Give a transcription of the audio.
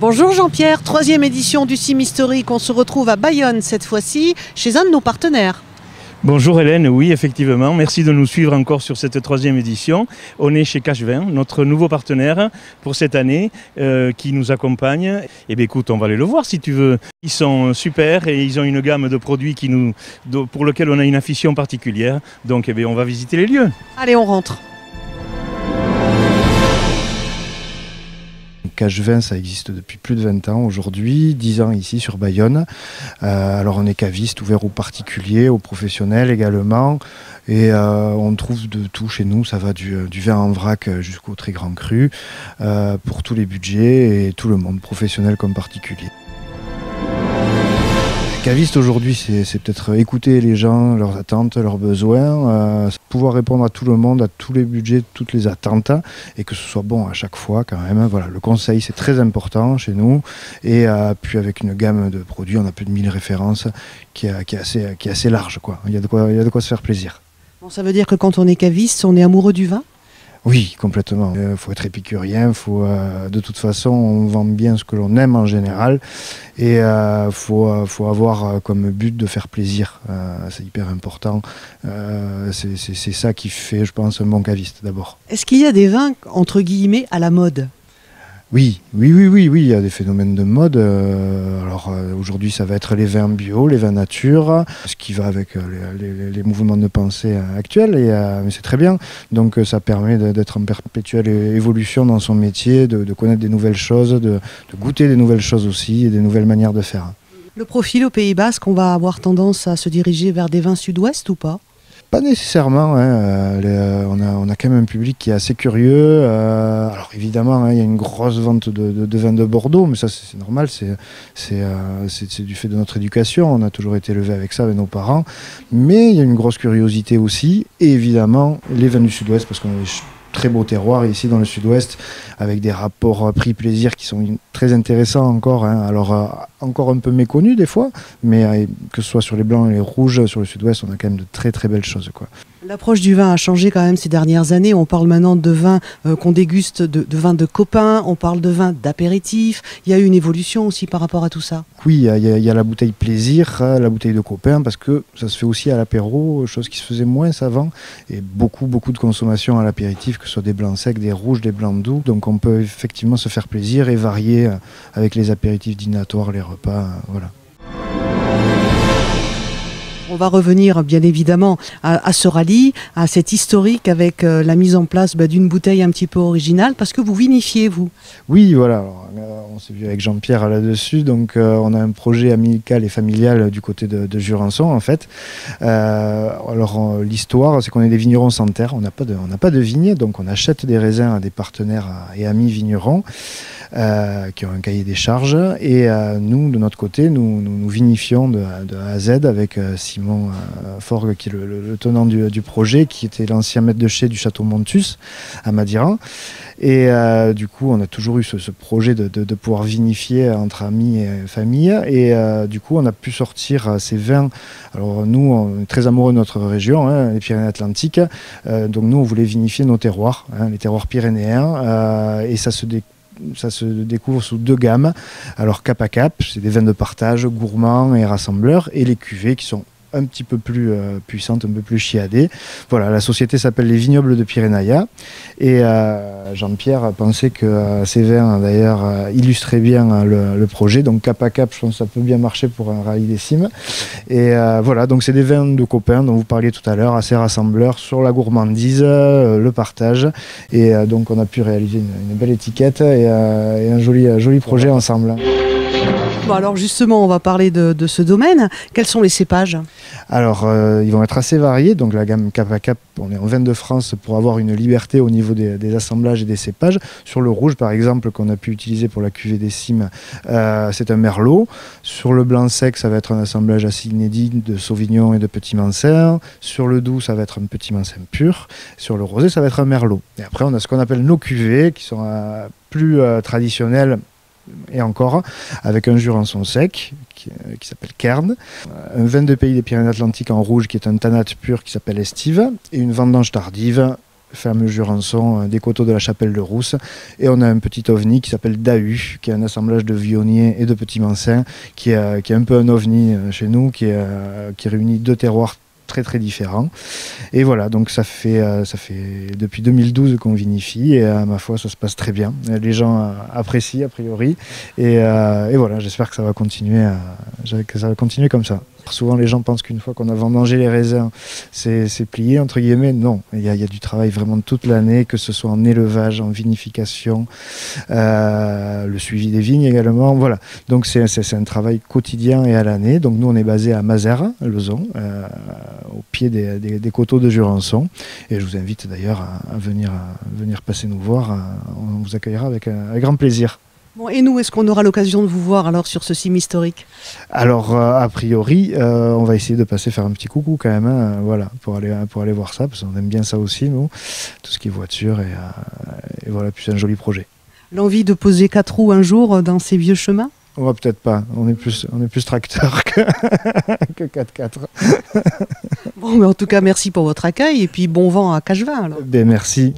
Bonjour Jean-Pierre, troisième édition du CIM historique. On se retrouve à Bayonne cette fois-ci, chez un de nos partenaires. Bonjour Hélène, oui effectivement, merci de nous suivre encore sur cette troisième édition. On est chez Cache Vin, notre nouveau partenaire pour cette année qui nous accompagne. Eh bien écoute, on va aller le voir si tu veux. Ils sont super et ils ont une gamme de produits pour lesquels on a une affection particulière. Donc eh bien, on va visiter les lieux. Allez, on rentre. Cache Vin, ça existe depuis plus de 20 ans aujourd'hui, 10 ans ici sur Bayonne. Alors on est caviste, ouvert aux particuliers, aux professionnels également. Et on trouve de tout chez nous, ça va du vin en vrac jusqu'au très grand cru, pour tous les budgets et tout le monde, professionnel comme particulier. Caviste aujourd'hui, c'est peut-être écouter les gens, leurs attentes, leurs besoins, pouvoir répondre à tout le monde, à tous les budgets, toutes les attentes, et que ce soit bon à chaque fois quand même. Voilà, le conseil c'est très important chez nous, et puis avec une gamme de produits, on a plus de 1000 références qui est assez large, quoi. Il y a de quoi se faire plaisir. Bon, ça veut dire que quand on est caviste, on est amoureux du vin ? Oui, complètement. Il faut être épicurien, de toute façon, on vend bien ce que l'on aime en général, et faut avoir comme but de faire plaisir. C'est hyper important. C'est ça qui fait, je pense, un bon caviste d'abord. Est-ce qu'il y a des vins, entre guillemets, à la mode ? Oui, il y a des phénomènes de mode. Aujourd'hui, ça va être les vins bio, les vins nature, ce qui va avec les mouvements de pensée actuels, mais c'est très bien. Donc ça permet d'être en perpétuelle évolution dans son métier, de connaître des nouvelles choses, de goûter des nouvelles choses aussi et des nouvelles manières de faire. Le profil au Pays Basque, on va avoir tendance à se diriger vers des vins sud-ouest ou pas ? Pas nécessairement, hein. On a quand même un public qui est assez curieux. Alors évidemment, hein, il y a une grosse vente de vins de Bordeaux, mais ça c'est normal, c'est du fait de notre éducation. On a toujours été élevé avec ça, avec nos parents. Mais il y a une grosse curiosité aussi, et évidemment les vins du sud-ouest, parce qu'on a des très beaux terroirs ici dans le sud-ouest, avec des rapports prix-plaisir qui sont très intéressants encore, hein. Alors encore un peu méconnus des fois, mais que ce soit sur les blancs et les rouges, sur le sud-ouest, on a quand même de très très belles choses, quoi. L'approche du vin a changé quand même ces dernières années. On parle maintenant de vin qu'on déguste, de vin de copains, on parle de vin d'apéritif. Il y a eu une évolution aussi par rapport à tout ça. Oui, il y a la bouteille plaisir, la bouteille de copain, parce que ça se fait aussi à l'apéro, chose qui se faisait moins avant, et beaucoup de consommation à l'apéritif, que ce soit des blancs secs, des rouges, des blancs doux. Donc on peut effectivement se faire plaisir et varier avec les apéritifs dînatoires, les repas, voilà. On va revenir bien évidemment à ce rallye, à cet historique avec la mise en place d'une bouteille un petit peu originale, parce que vous vinifiez, vous. Oui, voilà. Alors, on s'est vu avec Jean-Pierre là-dessus, donc on a un projet amical et familial du côté de Jurançon en fait. L'histoire, c'est qu'on est des vignerons sans terre, on n'a pas de vigne, donc on achète des raisins à des partenaires et amis vignerons. Qui ont un cahier des charges, et nous de notre côté nous vinifions de A à Z avec Simon Forgue, qui est le tenant du projet, qui était l'ancien maître de chai du château Montus à Madiran, et du coup on a toujours eu ce projet de pouvoir vinifier entre amis et famille, et du coup on a pu sortir ces vins. Alors nous on est très amoureux de notre région, hein, les Pyrénées-Atlantiques, donc nous on voulait vinifier nos terroirs, hein, les terroirs pyrénéens, et ça se découvre sous 2 gammes. Alors cap à cap, c'est des vins de partage, gourmands et rassembleurs, et les cuvées qui sont un petit peu plus puissantes, un peu plus chiadées. Voilà, la société s'appelle les Vignobles de Pyrénaïa, et Jean-Pierre pensait que ces vins d'ailleurs illustraient bien le projet, donc cap à cap, je pense que ça peut bien marcher pour un rallye des cimes. Et voilà, donc c'est des vins de copains dont vous parliez tout à l'heure, assez rassembleurs sur la gourmandise, le partage, et donc on a pu réaliser une belle étiquette et un joli projet ensemble. Bon, alors justement, on va parler de ce domaine. Quels sont les cépages ? Alors, ils vont être assez variés. Donc la gamme Cap à Cap, on est en vin de France pour avoir une liberté au niveau des assemblages et des cépages. Sur le rouge, par exemple, qu'on a pu utiliser pour la cuvée des cimes, c'est un merlot. Sur le blanc sec, ça va être un assemblage assez inédit de sauvignon et de petit mansin. Sur le doux, ça va être un petit mansin pur. Sur le rosé, ça va être un merlot. Et après, on a ce qu'on appelle nos cuvées, qui sont plus traditionnelles, et encore avec un Jurançon sec qui s'appelle Kern, un vin de pays des Pyrénées-Atlantiques en rouge qui est un tanat pur qui s'appelle Estive, et une vendange tardive fameux Jurançon, des coteaux de la Chapelle de Rousse. Et on a un petit ovni qui s'appelle Dahu, qui est un assemblage de vionniers et de petits mancins, qui est un peu un ovni chez nous, qui réunit deux terroirs très très différents. Et voilà, donc ça fait depuis 2012 qu'on vinifie et ma foi ça se passe très bien. Les gens apprécient a priori et voilà, j'espère que ça va continuer comme ça. Souvent les gens pensent qu'une fois qu'on a vendangé les raisins, c'est plié entre guillemets. Non, il y a du travail vraiment toute l'année, que ce soit en élevage, en vinification, le suivi des vignes également. Voilà, donc c'est un travail quotidien et à l'année. Donc nous on est basé à Mazères, Lezon, au pied des coteaux de Jurançon. Et je vous invite d'ailleurs à venir passer nous voir. On vous accueillera avec grand plaisir. Bon, et nous, est-ce qu'on aura l'occasion de vous voir alors sur ce cime historique? Alors, a priori, on va essayer de passer faire un petit coucou quand même, hein, voilà, pour aller voir ça, parce qu'on aime bien ça aussi, nous, tout ce qui est voiture, et voilà, puis c'est un joli projet. L'envie de poser 4 roues un jour dans ces vieux chemins? On va peut-être pas, on est plus tracteur que 4x4. Bon, mais en tout cas, merci pour votre accueil, et puis bon vent à Cachevin alors. Ben, merci.